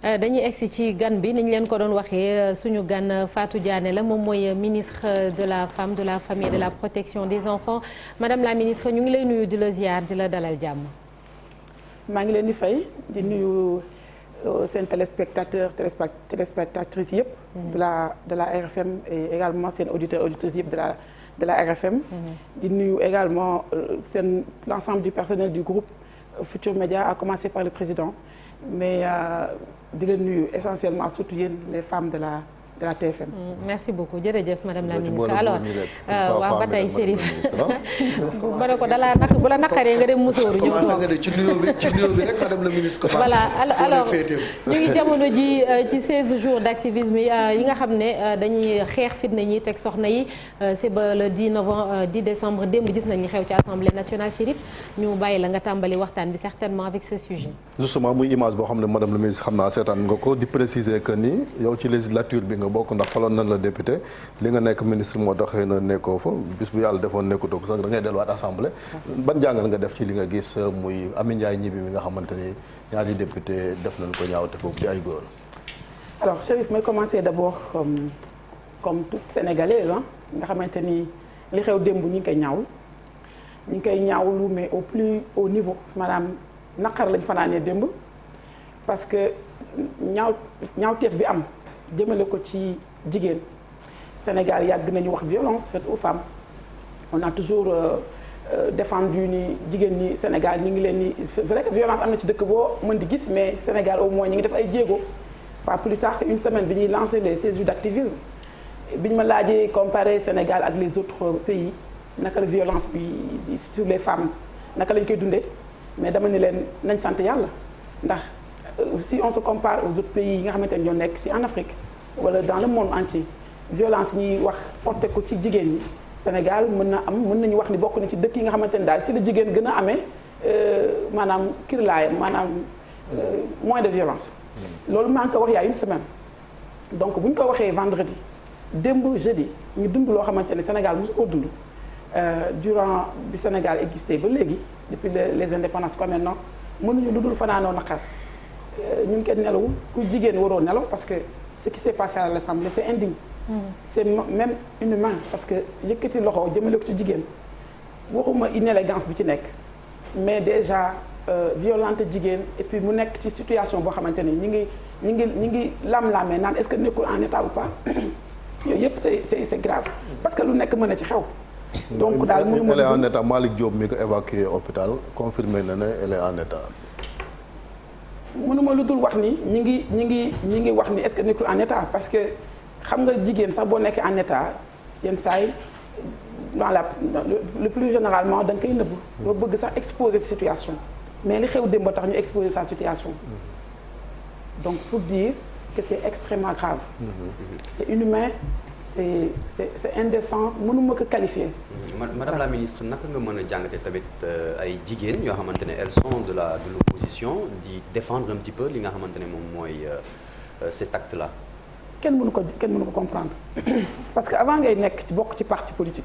dañuy egsi ci gan bi ni ñu leen ko doon waxee suñu gan Fatou Diané la moom mooy ministre de la femme de la famille et de la protection des enfants madame la ministre ñu ngi lay nuyu di la ziar di la dalal jàmm. maa ngi leen di fay di nuyu seen téléspectatrices yëpp. de la RFM et également seen auditeurs auditrices yëpp de la RFM. di nuyu également l'ensemble du personnel du groupe Futurs Médias à commencer par le président mais di leen nuyu essentiellement surtout yéen les femmes de la TFM. merci beaucoup jërëjëf madame la ministre alors waaw ba tey Chérif ma ne ko dalaa naq bu la naqaree nga dem musóoru ñëw toog ci nuyoo bi rek madame la ministre voilà alors ñu ngi jamono ji ci 16 jours d'activisme yi nga xam ne dañuy xeex fitna ñi teg soxna yi c'est ba le 10 décembre démb gis nañ li xew ci assemblée nationale Chérif ñu bàyyi la nga tàmbali waxtaan bi certainement avec ce sujet. justement muy image boo xam ne madame la ministre xam naa seetaan nga ko di préciser que ni yow ci législature bi nga bokk ndax faloon nañ la député li nga nekk ministre moo tax xëy na nekkoo fa bis bu yàlla defoon nekkutoo ko sax da ngay delluwaat assemblée. ban jàngal nga def ci li nga gis muy Amy Ndiaye Gniby mi nga xamante ni ñaari député def nañ ko ñaawte foofu ci ay góor. alors Chérif may commencer d'abord comme toute sénégalaise nga xamante ni li xew démb ñu ngi koy ñaawlu mais au plus haut niveau maanaam naqar lañ fanaanee démb parce que ñaawteef bi am. jëmale ko ci jigéen Sénégal yàgg nañu wax violence faite aux femmes on a toujours défendu ni jigéen ñi Sénégal ñi ngi leen ni vrai que violence am na ci dëkk boo mën di gis mais Sénégal au moins ñi ngi def ay jéego pas plus tard qu'une semaine bi ñuy lancé les 16 jours d'activisme bi ñu ma laajee comparer Sénégal ak les autres pays naka la violence bi sur les femmes naka lañ koy dundee mais dama ni leen nañ sant yàlla ndax si on se compare aux autres pays yi nga xamante ne ñoo nekk si en Afrique wala dans le monde entier violence yi ñuy wax porté ko ci jigéen ñi Sénégal mën nañu wax ni bokk na ci dëkk yi nga xamante ne daal ci la jigéen gën a amee maanaam kirlaay maanaam moins de violence. loolu maa ngi ko wax il y a une semaine donc bu ñu ko waxee vendredi démb jeudi ñu dund loo xamante ne Sénégal mosu koo dund durant bi Sénégal existé ba léegi depuis les indépendances comme maintenant mënuñu lu dul fanaanoo naqar. ñun kenn nelawul ku jigéen waroo nelaw parce que ce qui s'est passé à l'Assemblée c'est indigne. c'est même inhumain parce que yëkkati loxo jëmale ko ci jigéen waxuma inélégance bi ci nekk mais déjà violente jigéen et puis mu nekk ci situation boo xamante ni ñi ngi lam-lamee naan est-ce que nekkul en état ou pas yooyu yëpp c'est grave parce que lu nekk mën na ci xew. donc daal mënuma elle est en état Malick Diop mi ko évacué hôpital confirmé na ne elle est en état. mënuma lu dul wax ni ñi ngi wax ni est-ce que nekkul en état parce que xam nga jigéen sax boo nekkee en état yenn saa yi le plus généralement da nga koy nëbb doo bëgg sax exposer situation mais li xew démb tax ñu exposer sa situation donc pour dire que c'est extrêmement grave c'est inhumain c'est indécent mënuma ko qualifier. Madame la ministre naka nga mën a jàngate tamit ay jigéen yoo xamante ne elles sont de l'opposition di défendre un petit peu li nga xamante ne moom mooy cet acte là. kenn mënu ko comprendre parce que avant ngay nekk bokk ci parti politique.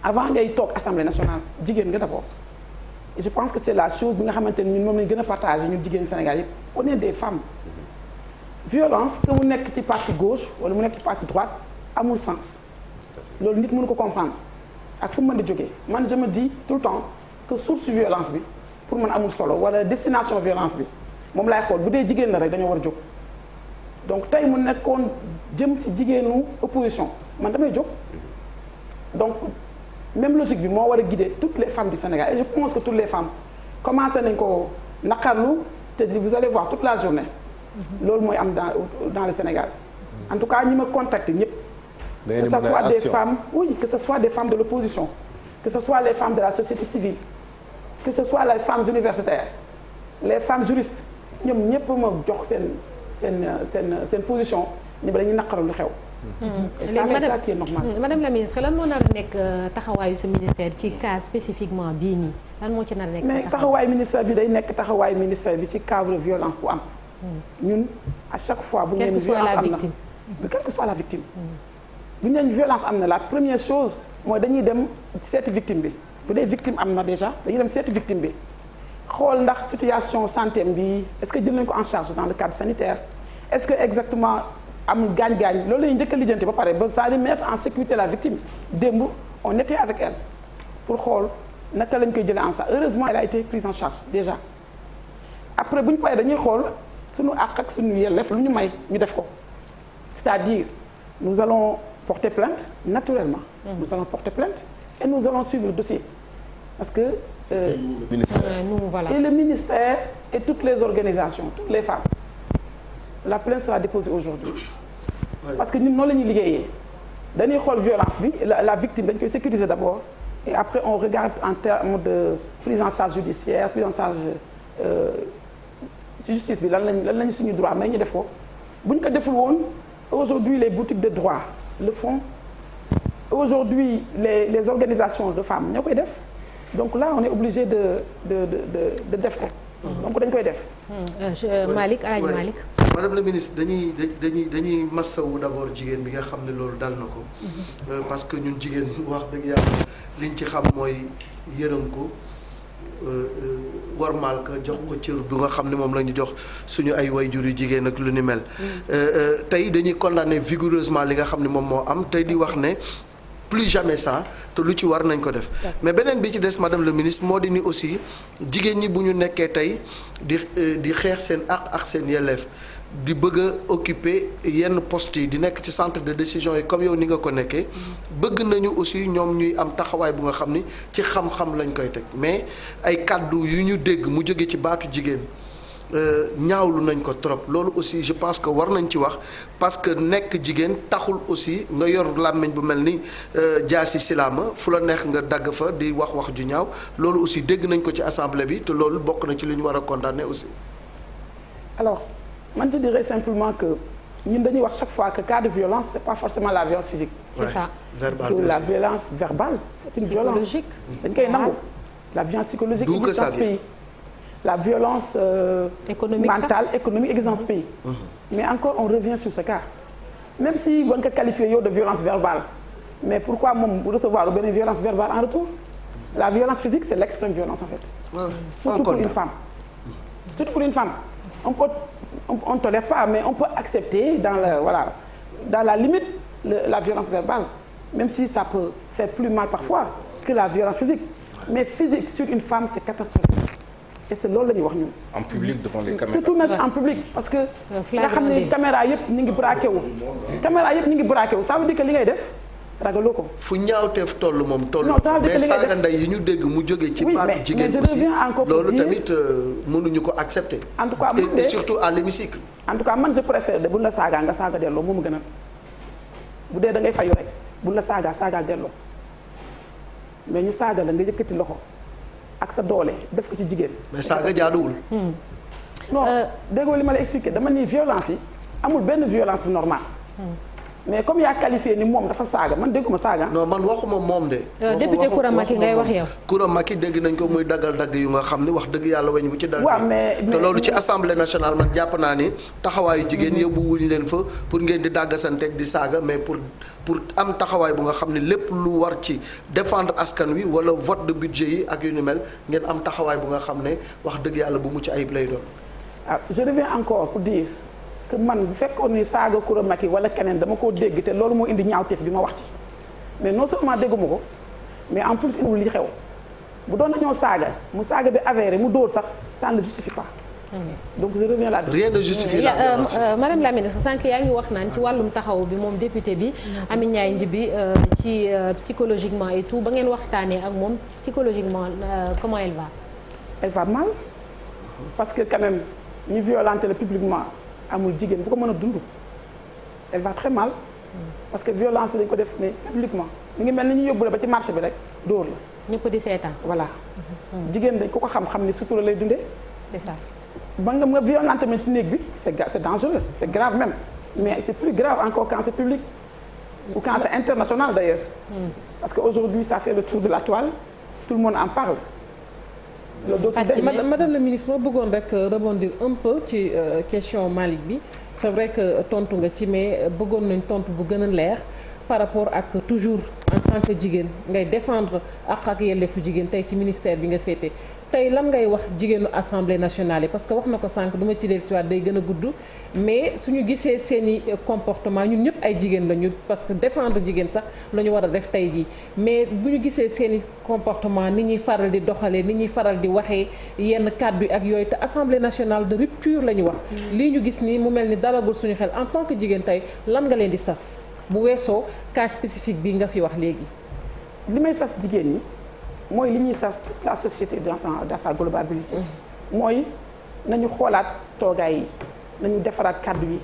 avant ngay toog assemblée nationale jigéen nga d'abord. et je pense que c'est la chose bi nga xamante ne ñun moom lañ gën a partager ñun jigéen Sénégal yëpp on est des femmes. violence que mu nekk ci parti gauche wala mu nekk ci parti droite. amul sens loolu nit mënu ko comprendre ak fu mu mën di jógee man je me dis tout le temps que source violence bi pour man amul solo wala destination violence bi moom laay xool bu dee jigéen la rek dañoo war a jóg donc tey mu nekkoon jëm ci jigéenu opposition man damay jóg donc même logique bi moo war a guider toutes les femmes du Sénégal et je pense que toutes les femmes commencé nañ ko naqarlu te vous allez voir toute la journée loolu mooy am dans le Sénégal en tout cas ñi ma contacté ñëpp que ce soit des femmes que ce soit des femmes de l'opposition que ce soit les femmes de la société civile que ce soit les femmes universitaires les femmes juristes ñoom ñëpp ma jox seen position ni ba dañuy naqaru lu xew. et ça c'est ça qui est normal. madame la ministre lan moo nar a nekk taxawaayu sa ministère ci cas spécifiquement bii nii lan moo ci nar a nekk. mais taxawaayu ministère bi day nekk taxawaayu ministère bi ci cadre violence bu am. ñun à chaque fois bu ñu leen violence am na quelle que soit la victime. bu ñu leen violence am na la première chose mooy dañuy dem seeti victime bi bu dee victime am na déjà dañuy dem seeti victime bi xool ndax situation santé bi est-ce que jël nañ ko en charge dans le cadre sanitaire est-ce que exactement amul gaañ-gaañ loolu la ñuy njëkk a lijjanti ba pare ba c'est-à-dire mettre en sécurité la victime démb on était avec elle pour xool naka lañ koy jëlee en charge heureusement elle a été prise en charge déjà après bu ñu paree dañuy xool suñu àq ak suñu yelleef lu ñu may ñu def ko c'est-à-dire nous allons porter plainte naturellement. Nous allons porter plainte et nous allons suivre le dossier parce que. Voilà. Et le ministère et toutes les organisations toutes les femmes la plainte sera déposée aujourd'hui. Parce que ñun noonu la ñuy liggéeyee dañuy xool violence bi la victime dañ koy sécuriser d'abord et après on regarde en termes de prise en charge judiciaire prise en charge ci justice bi lan lañu suñu droit mais ñu def ko bu ñu ko deful woon aujourd'hui les boutiques de droit le font aujourd'hui les organisations de femmes ñoo koy def donc là on est obligé de def ko donc dañ koy def. Malick Alaaji Malick. Madame la ministre dañuy massawu d'abord jigéen bi nga xam ne loolu dal na ko. parce que ñun jigéen wax dëgg yàlla liñ ci xam mooy yërëm ko warmaal ko jox ko cër du nga xam ne moom la ñu jox suñu ay wayjur yu jigéen ak lu ni mel. tey dañuy condamner vigoureusement li nga xam ne moom moo am tey di wax ne. plus jamais ça te lu ci war nañ ko def mais beneen bi ci des madame le ministre moo di ni aussi jigéen ñi bu ñu nekkee tey di xeex seen ak seen yelleef di bëgg a occuper yenn postes yi di nekk ci centre de décision yi comme yow ni nga ko nekkee bëgg nañu aussi ñoom ñuy am taxawaay bu nga xam ni ci xam-xam lañ koy teg mais ay kàddu yu ñu dégg mu jóge ci baatu jigéen ñaawlu nañ ko trop loolu aussi je pense que war nañ ci wax parce que nekk jigéen taxul aussi nga yor làmmiñ bu mel ni jaasi silaama fu la neex nga dagg fa di wax ju ñaaw loolu aussi dégg nañ ko ci assemblée bi te loolu bokk na ci li ñu war a condamner aussi. Alors man je dirais simplement que ñun dañuy wax chaque fois que cas de violence c'est pas forcément la violence physique. C'est ça. Que la violence verbale c'est une violence. Psychologique. dañ koy nangu. La violence psychologique existe dans ce pays. La violence mentale, économique existe dans ce pays. Mais encore, on revient sur ce cas. Même si on peut qualifier de violence verbale, mais pourquoi recevoir une violence verbale en retour? La violence physique, c'est l'extrême violence en fait. Surtout pour une femme. Surtout pour une femme. On ne tolère pas, mais on peut accepter dans la limite la violence verbale. Même si ça peut faire plus mal parfois que la violence physique. Mais physique sur une femme, c'est catastrophique. Et c'est loolu la ñuy wax ñun. En public devant les caméras. surtout nag en public parce que. nga xam ne caméra yëpp ñu ngi braqué wu. caméra yëpp ñu ngi braqué wu ça veut dire que li ngay def ragaloo ko. fu ñaawteef toll moom toll. non ça veut dire que li ngay def mais saaga ndey yi ñu dégg mu jóge ci baatu jigéen aussi mais je reviens encore pour dire loolu tamit mënuñu ko accepter. en tout cas et surtout à l'hémicycle. en tout cas man je préfère de buñ la saagaa nga saaga delloo moomu gënal bu dee da ngay fayu rek buñ la saagaal delloo mais ñu saaga la nga yëkkati loxo. ak sa doole def ko ci jigéen. mais saaga jaaduwul. non déggoo li ma la expliqué dama ni violence yi amul benn violence bu normale. mais comme yaa qualifié ni moom dafa saaga man dégguma saaga. non man waxuma moom de. député Koura Macky ngay wax yow. Koura Macky dégg nañ ko muy daggal dagg yu nga xam ne wax dëgg yàlla weñ bu ci dal. waaw mais te loolu ci assemblée nationale man jàpp naa ni taxawaayu jigéen yóbbu wuñ leen fa pour ngeen di dàggasanteeg di saaga mais pour am taxawaay bu nga xam ne lépp lu war ci défendre askan wi wala vote de budget yi ak yu ni mel ngeen am taxawaay bu nga xam ne wax dëgg yàlla bu mucc ayib lay doon. ah je reviens encore pour dire. que man bu fekkoon ni saaga Koura Macky wala keneen dama koo dégg te loolu moo indi ñaawteef bi ma wax ci mais non seulement dégguma ko mais en plus indiwul li xew bu doon nañoo saaga mu saaga bi avéré mu dóor sax ça ne le justifie pas. donc je reviens là-dessus. rien ne justifie la violence. Madame la ministre sànq yaa ngi wax naan ci wàllum taxaw bi moom député bi Amy Ndiaye Gniby ci psychologiquement et tout ba ngeen waxtaanee ak moom psychologiquement comment elle va. elle va mal parce que quand même ñu violenté la publiquement. amul jigéen bu ko mën a dund elle va très mal parce que violence bi dañ ko def mais publiquement mi ngi mel ni ñu yóbbu la ba ci marché bi rek dóor la. ñëpp di seetaan. voilà jigéen dañ ko xam ni sutura lay dundee. c'est ça. ba nga violente tamit ci néeg bi c'est dangereux c'est grave même mais c'est plus grave encore quand c'est public ou quand c'est international d'ailleurs. parce que aujourd'hui ça fait le tour de la toile tout le monde en parle. Madame la ministre ma bëggoon rek rebondir un peu ci question Malick bi c'est vrai que tontu nga ci mais bëggoon nañ tontu bu gën a leer par rapport ak toujours en tant que jigéen ngay défendre ak yelleefu jigéen tey ci ministère bi nga féete tey lan ngay wax jigéenu assemblée nationale yi parce que wax na ko sànq du ma ci dellusiwaat day gën a gudd mais suñu gisee seeni comportement ñun ñëpp ay jigéen lañu parce que défendre jigéen sax la ñu war a def tey jii mais bu ñu gisee seeni comportement ni ñuy faral di doxalee ni ñuy faral di waxee yenn kàddu yi ak yooyu te assemblée nationale de rupture la ñu wax. lii ñu gis nii mu mel ni dalagul suñu xel en tant que jigéen tey lan nga leen di sas bu weesoo cas spécifique bi nga fi wax léegi. li may sas jigéen ñi mooy li ñuy sas toute la société dans sa globalité. mooy nañu xoolaat toogaay yi nañu defaraat kàddu yi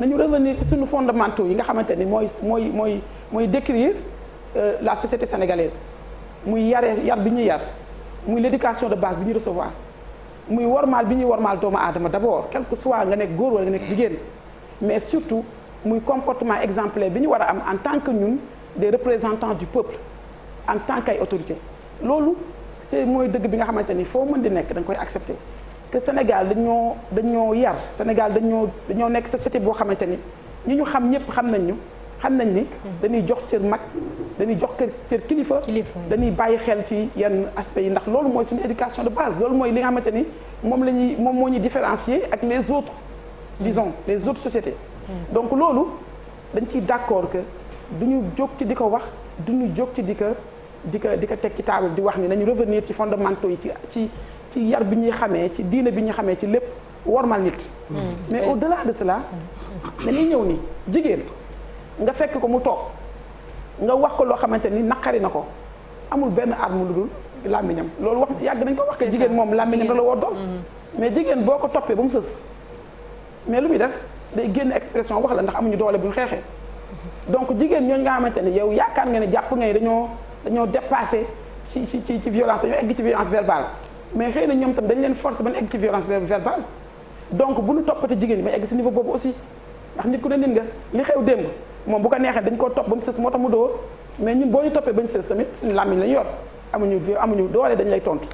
nañu revenir suñu fondamentaux yi nga xamante ni mooy décrire la société sénégalaise muy yar bi ñuy yar muy l'éducation de base bi ñuy recevoir muy wormaal bi ñuy wormaal doomu aadama d'abord quel que soit nga nekk góor wala nga nekk jigéen mais surtout muy comportement exemplaire bi ñu war a am en tant que ñun des représentants du peuple en tant qu'ay autorité loolu c'est mooy dëgg bi nga xamante ni foo mën di nekk da nga koy accepter que Sénégal dañoo yar Sénégal dañoo nekk société boo xamante ni ñi ñu xam ñëpp xam nañ ni dañuy jox cër mag dañuy jox cër kilifa dañuy bàyyi xel ci yenn aspects yi ndax loolu mooy suñu éducation de base loolu mooy li nga xamante ni moom moo ñuy différencier ak les autres disons les autres sociétés donc loolu dañ ciy d'accord que duñu jóg ci di ko wax duñu jóg ci di ko teg ci table di wax ni nañu revenir ci fondamentaux yi ci yar bi ñuy xamee ci diine bi ñuy xamee ci lépp wormal nit mais au-delà de cela dañuy ñëw ni jigéen nga fekk ko mu toog nga wax ko loo xamante ni naqari na ko amul benn arme lu dul làmmiñam loolu wax yàgg nañ ko wax que jigéen moom làmmiñam la war doon mais jigéen boo ko toppee ba mu sës mais lu muy def day génn expression wax la ndax amuñu doole bu ñu xeexee donc jigéen ñooñu nga xamante ni yow yaakaar nga ne jàpp nga ne dañoo dépassé ci violence dañoo egg ci violence verbale mais xëy na ñoom tam dañ leen force ba ñu egg ci violence verbale donc bu ñu toppati jigéen ñi ba egg si niveau boobu aussi ndax nit ku ne nit nga li xew démb moom bu ko neexee dañ koo topp ba mu sës moo tax mu dóor mais ñun boo ñu toppee ba ñu sës tamit suñu làmmiñ lañu yor amuñu doole dañ lay tontu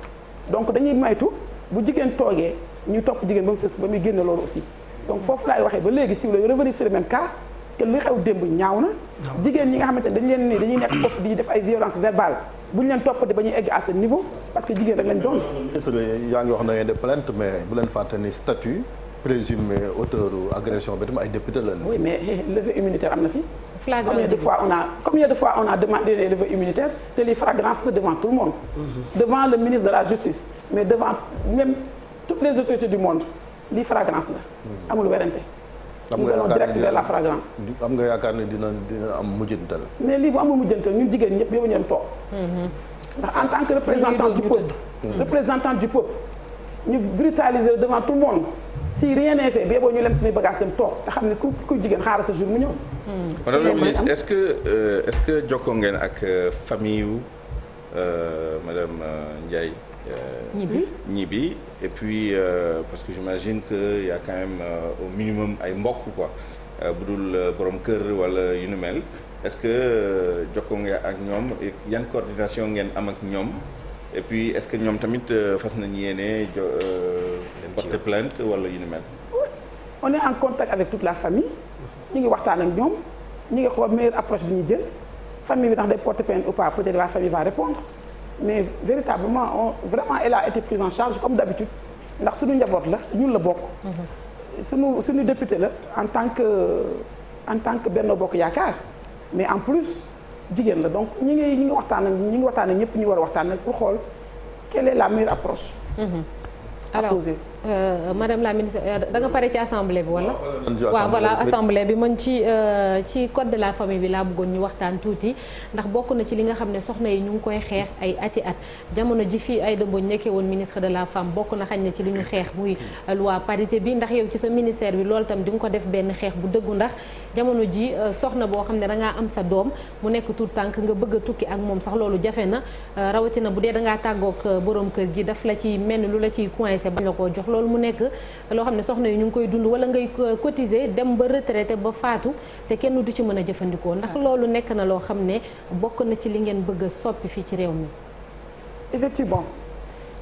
donc dañuy maytu bu jigéen toogee ñuy topp jigéen ba mu sës ba muy génne loolu aussi donc foofu laay waxee ba léegi si la revenir sur le même cas que li xew démb ñaaw na jigéen ñi nga xamante ne dañ leen ni dañuy nekk foofu di def ay violence verbale bu ñu leen toppati ba ñuy egg à ce niveau parce que jigéen rek lañ doon. ministre yaa ngi wax na ngeen de plainte mais bu leen fàtte ni statut présumé auteur agression bi tam ay député lañ. oui mais levée immunitaire am na fi. combien de fois on a demandé des levées immunitaires te li flagrance la devant tout le monde. devant le ministre de la justice mais devant même toutes les autorités du monde li flagrance la. amul werante. nous allons direct vers la flagrance. am nga yaakaar ne dina am mujjantal. mais lii bu amul mujjantal ñun jigéen ñëpp yóbbu ñu dem toog. ndax en tant que représentant du peuple ñu brutaliser devant tout le monde si rien n'est fait boo ñu lem suñuy bagage dem toog te xam ne ku jigéen xaaral sa jour mu ñëw. madame la ministre est-ce que jokkoo ngeen ak famille yu madame Ndiaye. Ñibi et puis parce que j'imagine que y a quand même au minimum ay mbokk quoi bu dul borom kër wala yu nu mel est-ce que jokkoo nga ak ñoom yan coordination ngeen am ak ñoom et puis est-ce que ñoom tamit fas nañu yéene porter plainte wala yu nu mel. on est en contact avec toute la famille ñu ngi waxtaan ak ñoom ñu ngi xool meilleure approche bi ñuy jël famille bi ndax day porter plainte ou pas peut-être la famille va répondre. mais véritablement vraiment elle a été prise en charge comme d'habitude ndax suñu njaboot la ñun la bokk. suñu député la en tant que Benno Bokk Yaakaar mais en plus jigéen la donc ñi ngi waxtaan ak ñëpp ñu war a waxtaan ak pour xool quelle est la meilleure approche. alors madame la ministre da nga pare ci assemblée bi wala. waaw voilà assemblée bi man ci code de la famille bi laa bëggoon ñu waxtaan tuuti ndax bokk na ci li nga xam ne soxna yi ñu ngi koy xeex ay ati at jamono ji fii Aïda Mbodj nekkee woon ministre de la femme bokk na xañ na ci li ñu xeex muy loi parité bi ndax yow ci sa ministère bi loolu tam di nga ko def benn xeex bu dëggu ndax jamono ji soxna boo xam ne da ngaa am sa doom mu nekk tout tànk nga bëgg a tukki ak moom sax loolu jafe na rawatina bu dee da ngaa tàggoog borom kër gi daf la ci mel ni lu la ciy coincé bañ la koo jox loolu mu nekk loo xam ne soxna yi ñu ngi koy dund wala ngay cotiser dem ba retraité ba faatu te kenn du ci mën a jëfandikoo ndax loolu nekk na loo xam ne bokk na ci li ngeen bëgg a soppi fii ci réew mi. effectivement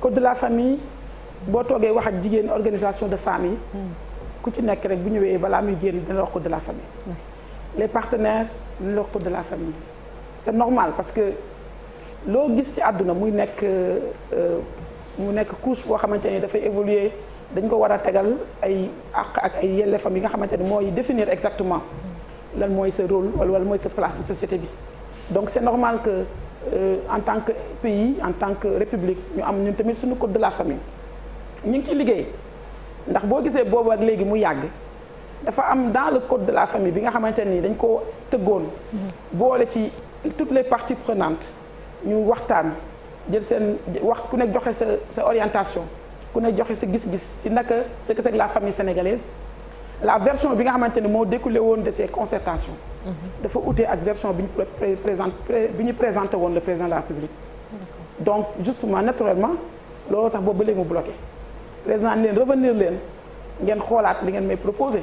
code de la famille boo toogee wax ak jigéen organisation de famille ku ci nekk rek bu ñëwee balaa muy génn dina wax code de la famille. les partenaires dina wax code de la famille. c'est normal parce que loo gis ci àdduna muy nekk mu nekk couche boo xamante ni dafay évoluer dañ ko war a tegal ay àq ak ay yelleefam yi nga xamante ni mooy définir exactement lan mooy sa rôle wala mooy sa place ci société bi donc c'est normal que en tant que pays en tant que république ñu am ñun tamit suñu code de la famille ñu ngi ciy liggéey ndax boo gisee boobu ak léegi mu yàgg dafa am dans le code de la famille bi nga xamante ni dañ ko tëggoon boole ci toutes les parties prenantes ñu waxtaan jël seen wax ku nekk joxe sa orientation ku nekk joxe sa gis-gis ci naka ce que c'est que la famille sénégalaise la version bi nga xamante ni moo découlé woon de ces concertations dafa ute ak version bi ñu présenté woon le président de la République donc justement naturellement looloo tax boobu ba léegi mu bloqué président leen revenir leen ngeen xoolaat li ngeen may proposé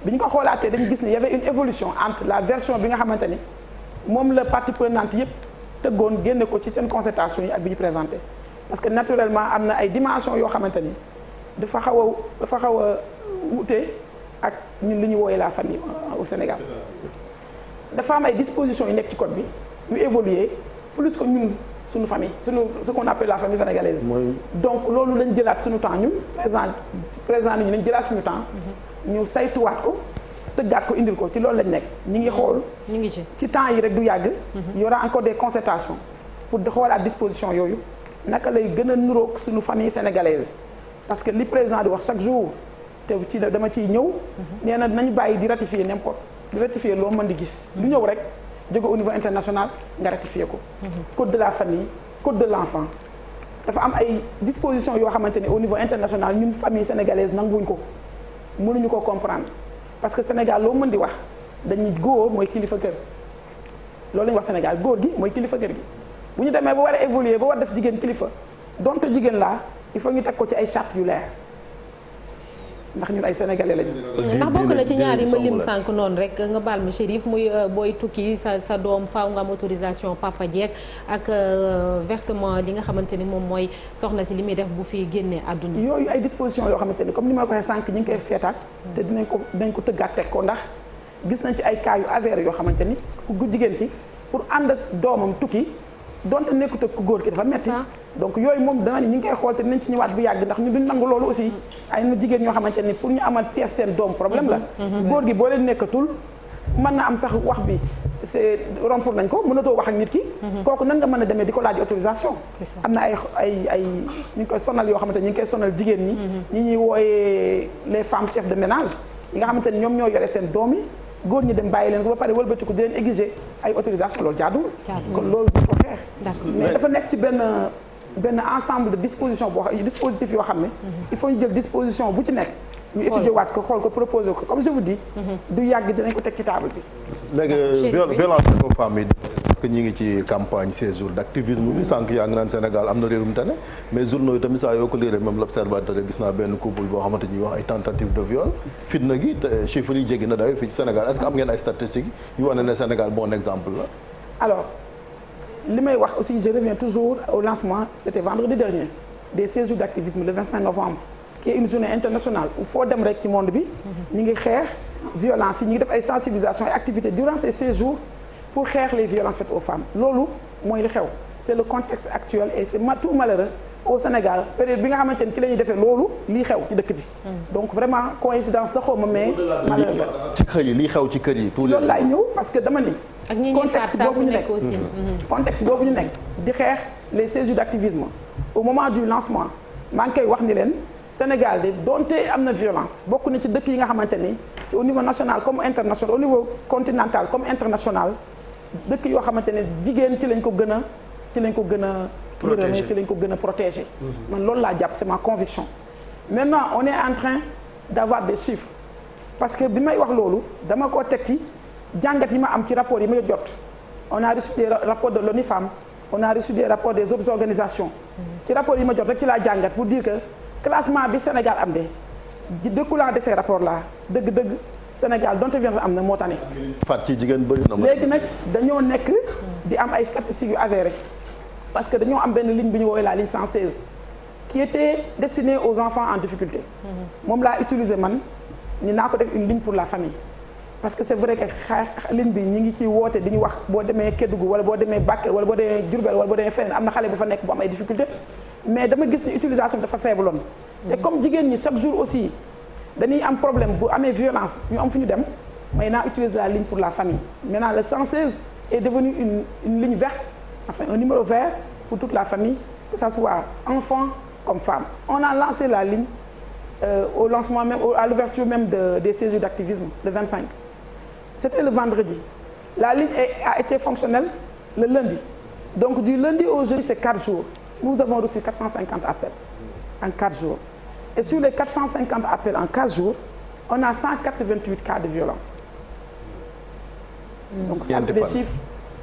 bi ñu ko xoolaatee dañu gis ne y avait une évolution entre la version bi nga xamante ni moom la partie prenante yëpp tëggoon génne ko ci seen concertation yi ak bi ñu présenté parce que naturellement am na ay dimensions yoo xamante ni dafa xaw a wute ak ñun li ñu wooyee la famille au Sénégal dafa am ay dispositions yu nekk ci code bi yu évoluer plus que ñun suñu famille ce qu'on appelle la famille sénégalaise. donc loolu lañ jëlaat suñu temps ñun président ni ñu lañ jëlaat suñu temps. ñu saytuwaat ko tëggaat ko indil ko ci loolu lañ nekk ñi ngi xool. ñu ngi ci temps yi rek du yàgg. y aura encore des concertations pour di xoolaat disposition yooyu naka lay gën a nuroog suñu famille sénégalaise parce que li président di wax chaque jour te ci dama ciy ñëw. nee na nañu bàyyi di ratifier n'importe di ratifier loo mën di gis. lu ñëw rek jóge au niveau international nga ratifier ko. code de la famille code de l'enfant dafa am ay dispositions yoo xamante ne au niveau international ñun famille sénégalaise nanguwuñ ko mënuñu ko comprendre parce que Sénégal loo mën di wax dañuy góor mooy kilifa kër loolu lañu wax Sénégal góor gi mooy kilifa kër gi bu ñu demee ba war a évoluer ba war def jigéen kilifa donte jigéen laa il faut ñu teg ko ci ay chartes yu leer ndax ñun ay sénégalais lañu. ndax bokk na ci ñaar yi ma lim sànq noonu rek nga baal ma Chérif muy booy tukki sa doom faaw nga am autorisation papa jeeg ak versement li nga xamante ni moom mooy soxna si li muy def bu fi génnee àdduna. yooyu ay dispositions yoo xamante ni comme ni ma ko waxee sànq ñu ngi koy seetaat te dinañ ko tëggaat teg ko ndax gis nañ ci ay cas yu avéré yoo xamante ni ku jigéen ki pour ànd ak doomam tukki donte nekkut ak ku góor ki dafa metti donc yooyu moom dama ni ñu ngi koy xool te dinañ ci ñëwaat bu yàgg ndax ñu duñ nangu loolu aussi ay na jigéen ñoo xamante ni pour ñu amal pièce seen doom problème la góor gi boo leen nekkatul mën na am sax wax bi c'est rompre nañ ko mënatoo wax ak nit ki kooku nan nga mën a demee di ko laaj autorisation am na ay ñu ngi koy sonal yoo xamante ni ñu ngi koy sonal jigéen ñi ñuy wooyee les femmes chefs de ménage yi nga xamante ni ñoom ñoo yore seen doom yi góor ñi dem bàyyi leen ko ba pare wëlbatiku di leen exiger ay autorisation loolu jaaduwul kon loolu du ko xeex mais dafa nekk ci benn ensemble de dispositif yoo xam ne il faut ñu jël disposition bu ci nekk ñu étudier waat ko xool ko proposer ko comme je vous dis du yàgg dinañ ko teg ci table bi léegi violence aux familles parce que ñi ngi ci campagne 16 jours d'activisme bi sànq yaa ngi naan Sénégal am na réewum tane mais journaux yi tamit saa yoo ko lire même l'observateur gis naa benn couple boo xamante ñuy wax ay tentative de viol fitna gi te chiffres yi jéggi na dayo fii ci Sénégal est-ce que am ngeen ay statistiques yu wane ne Sénégal bon exemple la alors li may wax aussi je reviens toujours au lancement c'était vendredi dernier des 16 jours d'activisme le 25 novembre qui est une journée internationale où foo dem rek ci monde bi ñi ngi xeex violence yi ñi ngi def ay sensibilisation ay activités durant ces 16 jours pour xeex les violences faites aux femmes loolu mooy li xew c'est le contexte actuel et c'est tout malheureux au Sénégal période bi nga xamante ni ci la ñuy defee loolu lii xew ci dëkk bi donc vraiment coïncidence la xaw ma mais malheureux ci kër yi lii xew ci kër yi tout loolu laay ñëw parce que dama ni ak ñi ñuy faat saa su nekk aussi contexte boobu ñu nekk di xeex les 16 jours d'activisme au moment du lancement maa ngi koy wax ni leen Sénégal de donte am na violence bokk na ci dëkk yi nga xamante ni ci au niveau national comme international au niveau continental comme international dëkk yoo xamante ne jigéen ci lañ ko gën a yërëme ci lañ ko gën a protéger man loolu laa jàpp c'est ma conviction maintenant on est en train d'avoir des chiffres parce que bi may wax loolu dama koo teg ci jàngat yi ma am ci rapport yi ma jot on a reçu des rapports de l'ONU Femmes on a reçu des rapports des autres organisations ci rapport yi ma jot rek ci laa jàngat pour dire que classement bi Sénégal am de découlant de ces rapports là dëgg-dëgg Sénégal donte violence am na moo tane. faat ci jigéen bëri na. léegi nag dañoo nekk di am ay statistiques yu avérées parce que dañoo am benn ligne bi ñu woowee la ligne 116 qui était destinée aux enfants en difficulté. moom laa utiliser man ni naa ko def une ligne pour la famille. parce que c'est vrai que ligne bi ñi ngi ciy woote di ñu wax boo demee Kédougou wala boo demee Bakel wala boo demee Diourbel wala boo demee feneen am na xale bu fa nekk bu am ay difficultés mais dama gis ni utilisation dafa faible woon. te comme jigéen ñi chaque jour aussi dañuy am problème bu amee violence ñu am fu ñu dem may naa utiliser la ligne pour la famille maintenant le 116 est devenu une ligne verte enfin un numéro vert pour toute la famille que ça soit enfant comme femme. On a lancé la ligne au lancement même à l'ouverture même des séjours d'activisme le 25. C'était le vendredi. La ligne a été fonctionnelle le lundi. Donc du lundi au jeudi, c'est 4 jours. Nous avons reçu 450 appels en 4 jours. Et sur les 450 appels en 4 jours, on a 188 cas de violence. Donc ça, c'est des chiffres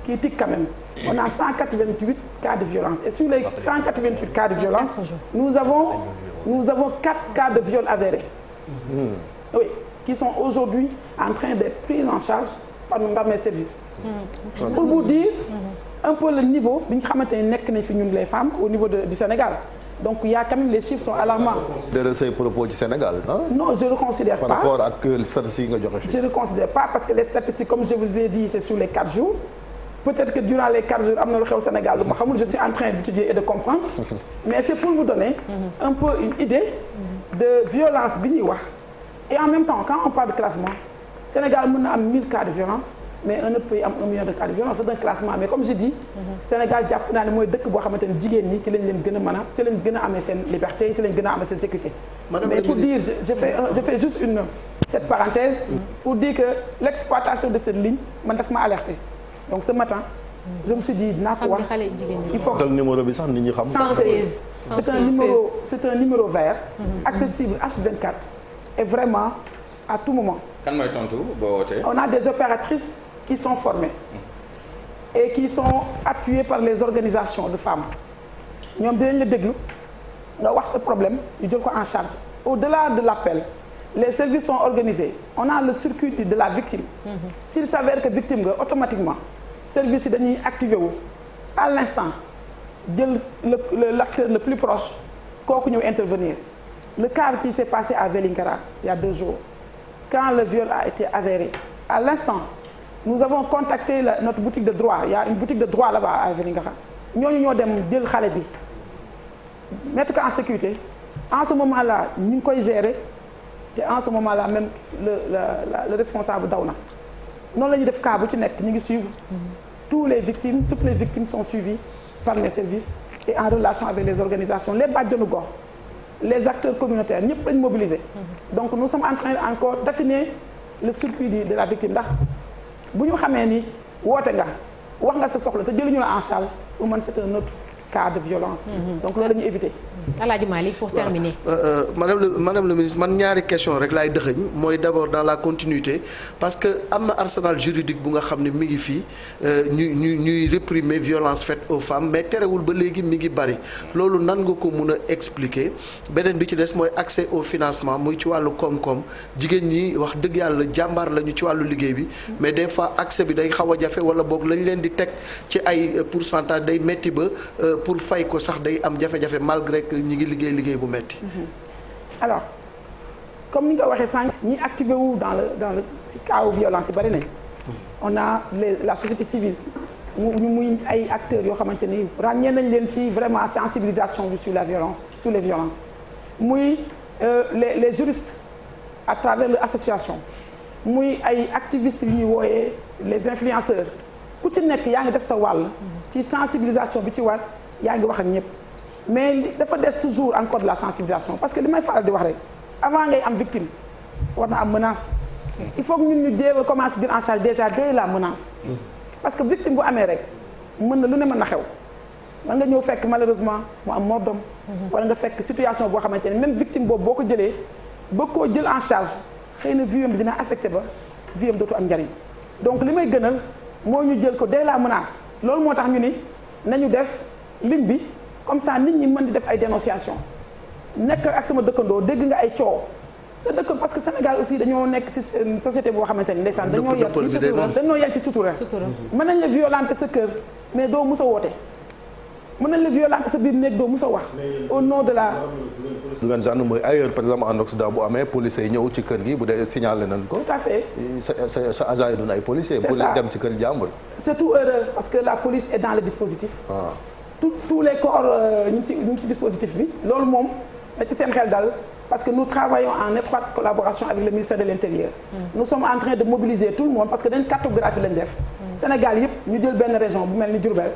qui tiquent quand même. On a 188 cas de violence. Et sur les 188 cas de violence, nous avons 4 cas de viol avérés. Oui, qui sont aujourd'hui en train d'être pris en charge par mes services. Pour vous dire un peu le niveau, les femmes au niveau du Sénégal. Donc il y a quand même les chiffres sont alarmants. De ces propos du Sénégal, non? Non, je ne le considère pas. Par rapport à les statistiques que je ne le considère pas parce que les statistiques, comme je vous ai dit, c'est sur les 4 jours. Peut-être que durant les 4 jours, au Sénégal, je suis en train d'étudier et de comprendre. Mais c'est pour vous donner un peu une idée de violence biniwa. Et en même temps, quand on parle de classement, Sénégal a 1000 cas de violence, mais un autre pays a 1 million de cas de violence. C'est un classement. Mais comme je dis, Sénégal, il y a des gens qui ont liberté, qui ont sécurité. Mais pour dire, je fais juste cette parenthèse pour dire que l'exploitation de cette ligne m'a alerté. Donc ce matin, je me suis dit, il faut que... 116. C'est un numéro vert, accessible H24, et vraiment à tout moment. On a des opératrices qui sont formées et qui sont appuyées par les organisations de femmes. Nous avons ce problème, nous avons en charge. Au-delà de l'appel, les services sont organisés. On a le circuit de la victime. S'il s'avère que la victime, automatiquement, le service est activé. À l'instant, l'acteur le plus proche, qu'on peut intervenir. Le cas qui s'est passé à Vélingara, il y a 2 jours, quand le viol a été avéré, à l'instant, nous avons contacté notre boutique de droit. Il y a une boutique de droit là-bas à Vélingara. Nous avons dit mettre en sécurité. En ce moment-là, nous avons géré. Et en ce moment-là, même le responsable d'Auna. Nous avons fait cas, nous suivons. Toutes les victimes sont suivies par les services et en relation avec les organisations, les badjanogos, les acteurs communautaires, nous sommes mobilisés. Donc nous sommes en train encore d'affiner le circuit de la victime. Si nous savons que nous en charge, c'est un autre cas de violence. Donc nous devons éviter. Aladji Malick pour terminer. Madame le ministre man ñaari question rek laay dëxëñ mooy d'abord dans la continuité parce que am na arsenal juridique bu nga xam ne mi ngi fii ñuy réprimer violence faite aux femmes mais terewul ba léegi mi ngi bari loolu nan nga ko mun a expliquer beneen bi ci des mooy accès au financement muy ci wàllu koom-koom jigéen ñi wax dëgg yàlla jàmbaar lañu ci wàllu liggéey bi mais des fois accès bi day xaw a jafe wala boog lañ leen di teg ci ay pourcentage day metti ba pour fay ko sax day am jafe-jafe malgré que ñi ngi liggéey bu metti. Alors comme ni nga waxee sànq ñi activé wu dans le cas de violence yi bari nañ. On a la société civile muy ay acteurs yoo xamante ni ràññee nañ leen ci vraiment sensibilisation bi sur les violences muy les juristes à travers l'association muy ay activistes yu ñuy wooyee les influenceurs ku ci nekk yaa ngi def sa wàll ci sensibilisation bi ci war yaa ngi wax ak ñëpp. Mais il faut toujours encore de la sensibilisation. Parce que ce que je dis, avant d'être une victime, on a une menace. Il faut que nous commencions à dire en charge déjà dès la menace. Parce que la victime de l'Amérique, on peut faire des choses. On peut malheureusement un mort d'homme. On peut faire une situation où même victime, beaucoup de en charge, une vie qui est affectée, vie qui est affectée. Donc, ce que je veux dire, c'est dès la menace. C'est ce que nous avons fait, ligne. Comme ça nit ñi mën di def ay dénonciation nekk ak sama dëkkandoo dégg nga ay coow sa dëkk parce que Sénégal aussi dañoo nekk ci société boo xamante ni ndeysaan dañoo yar ci sutura mën nañ la violenter sa kër mais doo mus a woote mën nañ la violenter sa biir néeg doo mus a wax au nom de la du ngeen gendarmerie ailleurs par exemple en Occident bu amee police yi ñëw ci kër gi bu dee signalé nañ ko tout à fait sa agent yi doon ay policiers pour dem ci kër jàmbur c'est tout heureux parce que la police est dans le dispositif tous les corps ñu ngi ci dispositif bi loolu moom na ci seen xel dal parce que nous travaillons en étroite collaboration avec le ministère de l'Intérieur. Nous sommes en train de mobiliser tout le monde parce que dañ cartographie lañ def. Sénégal yëpp ñu jël benn région bu mel ni Diourbel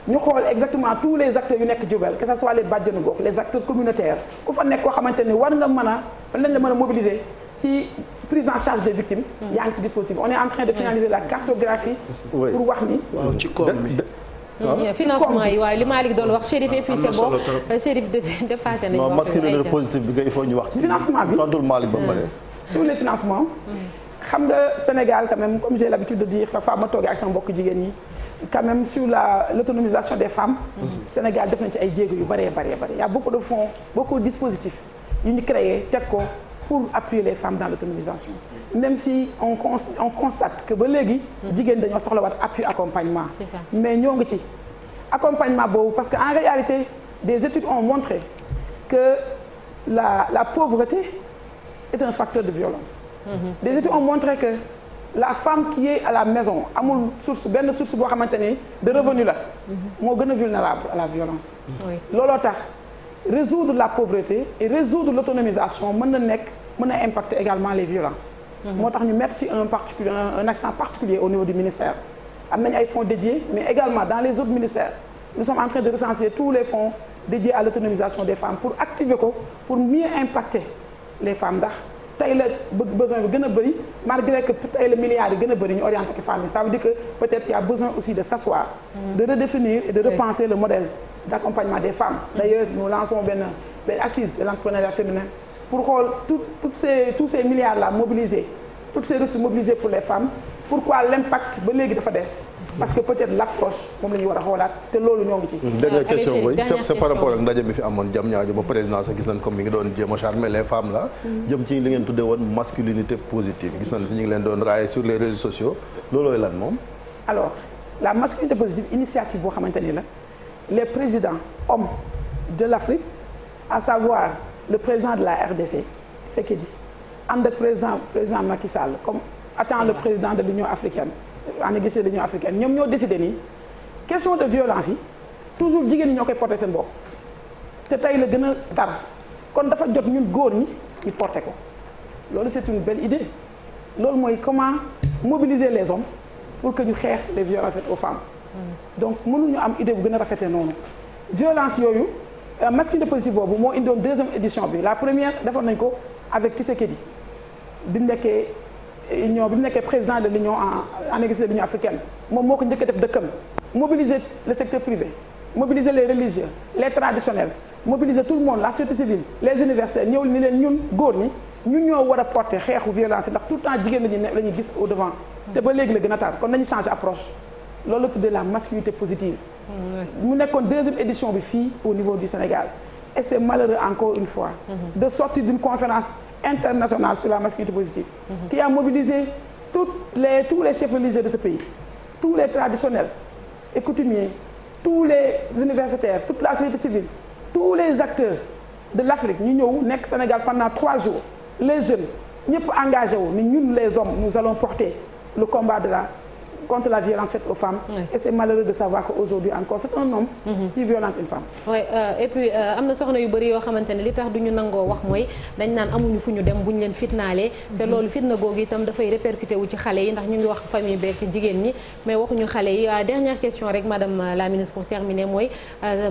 ñu xool exactement tous les acteurs yu nekk Diourbel que ce soit les bàjjenu gox les acteurs communautaires ku fa nekk koo xamante ni war nga mën a lañ la mën a mobiliser ci prise en charge des victimes. yaa ngi ci dispositif on est en train de finaliser la cartographie. pour wax ni. waaw ci koom mi. financement yi waaye li Malick doon wax Chérif et puis c'est bon Chérif dépassé nañu. non masculin positif bi nga il faut ñu wax. financement bi tontul Malick ba pare. sur les financements. xam nga Sénégal quand même comme j'ai l'habitude de dire parfois ma toogee ak sama mbokk jigéen ñi quand même sur l'autonomisation des femmes. Sénégal def nañ ci ay jéego yu bëree bëri bëri y a beaucoup de fonds beaucoup de dispositifs yu ñu créé teg ko pour appuyer les femmes dans l'autonomisation même si on constate que ba léegi jigéen dañoo soxlawaat appui accompagnement mais ñoo ngi ci accompagnement boobu parce que en réalité des études ont montré que la pauvreté est un facteur de violence. Des études ont montré que la femme qui est à la maison amul benn source boo xamante ni de revenu la moo gën a vulnérable à la violence. looloo tax résoudre la pauvreté et résoudre l'autonomisation mën na impacter également les violences. moo tax ñu mettre ci un accent particulier au niveau du ministère am nañ ay fonds dédiés mais également dans les autres ministères nous sommes en train de recenser tous les fonds dédiés à l'autonomisation des femmes pour activer ko pour mieux impacter les femmes ndax tey la besoin bi gën a bëri malgré que tey la milliards yi gën a bëri ñu orienté ko femmes yi ça veut dire que peut-être il y a besoin aussi de s'asseoir de redéfinir et de repenser le modèle d'accompagnement des femmes. D'ailleurs nous lançons benn assise de l'entrepreneuriat féminin pour xool tous ces milliards là mobilisés toutes ces ressources mobilisées pour les femmes pourquoi l'impact ba léegi dafa des parce que peut-être l'approche moom la ñu war a xoolaat te loolu ñoo ngi ci. dernière question booy c'est par rapport ak ndaje bi fi amoon jam ñaajo ba président sax gis nañ comme mi ngi doon jéem a charmer les femmes là. jëm ci li ngeen tuddee woon masculinité positive gis nañ fi ñu ngi leen doon railler sur les réseaux sociaux loolooy lan moom. alors la masculinité positive initiative boo xamante ni la les présidents hommes de l'Afrique à savoir le président de la RDC Tshisekedi ànd ak président Macky Sall comme attend le président de l'Union africaine en négocié de l'Union africaine ñoom ñoo décidé nii question de violence yi toujours jigéen ñi ñoo koy porter seen bopp te tey la gën a tar kon dafa jot ñun góor ñi ñu porter ko loolu c'est une belle idée loolu mooy comment mobiliser les hommes pour que ñu xeex les violences faites aux femmes donc mënuñu am idée bu gën a rafetee noonu violence yooyu masculinité positive boobu moo indoon deuxième édition bi la première defoon nañ ko avec Tshisekedi bi mu nekkee président de l'Union en négociation de l'Union africaine moom moo ko njëkk a def dëkkam mobiliser le secteur privé mobiliser les religieux les traditionnels mobiliser tout le monde la société civile les universitaires ñëw ni leen ñun góor ñi ñun ñoo war a porter xeexu violence ndax tout le temps jigéen la ñuy gis au devant te ba léegi la gën a tar kon nañu changer approche loolu la tuddee la masculinité positive mu nekkoon deuxième édition bi fii au niveau du Sénégal et c'est malheureux encore une fois de sortir d'une conférence internationale sur la masculinité positive qui a mobilisé tous les chefs religieux de ce pays tous les traditionnels et coutumiers tous les universitaires toute la société civile tous les acteurs de l'Afrique ñu ñëw nekk Sénégal pendant 3 jours les jeunes ñëpp engagé wu ni ñun les hommes nous allons porter le combat contre la violence faite aux femmes. Oui. Et c'est malheureux de savoir qu'aujourd'hui encore c'est un homme qui violente une femme. Oui et puis am na soxna yu bëri yoo xamante ne li tax du ñu nangoo wax mooy dañ naan amuñu fu ñu dem bu ñu leen fitnaalee. te loolu fitna googu itam dafay répercuté wu ci xale yi ndax ñu ngi wax famille beeg jigéen ñi mais waxuñu xale yi dernière question rek madame la ministre pour terminer mooy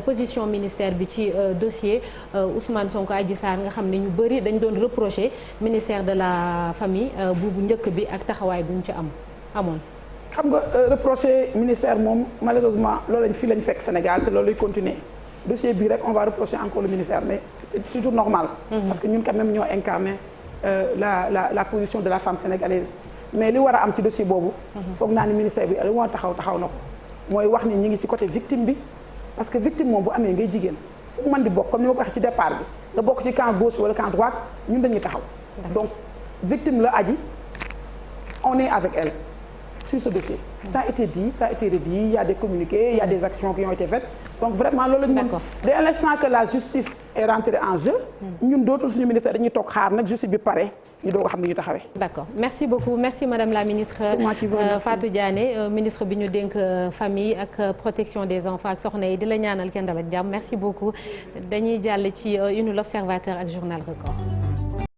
position ministère bi ci dossier Ousmane Sonko Adji Sarr nga xam ne ñu bëri dañ doon reprocher ministère de la famille bu njëkk bi ak taxawaay bu ñu ci amoon. xam nga reprocher ministère moom malheureusement loolu fii lañ fekk Sénégal te loolu lay continuer dossier bii rek on va reprocher encore le ministère mais c'est toujours normal parce que ñun quand même ñoo incarné la position de la femme sénégalaise mais li war a am ci dossier boobu foog naa ni ministère bi moo taxaw na ko mooy wax ni ñi ngi ci côté victime bi parce que victime moom bu amee ngay jigéen fu mën di bokk comme ni ma ko waxee ci départ bi nga bokk ci camp gauche wala camp droite ñun dañuy taxaw donc victime la Adji on est avec elle sur ce dossier. Ça a été dit, ça a été redit, il y a des communiqués, il y a des actions qui ont été faites. Donc vraiment loolu la ñu mën dès l'instant que la justice est rentrée en jeu ñun dootul suñu ministère dañuy toog xaar nag justice bi pare ñu doog a xam ni ñu taxawee. D'accord merci beaucoup merci madame la ministre Fatou Diané ministre bi ñu dénk famille ak protection des enfants ak soxna yi di la ñaanal kenn dal ak jàmm merci beaucoup dañuy jàll ci une l'observateur ak journal Record.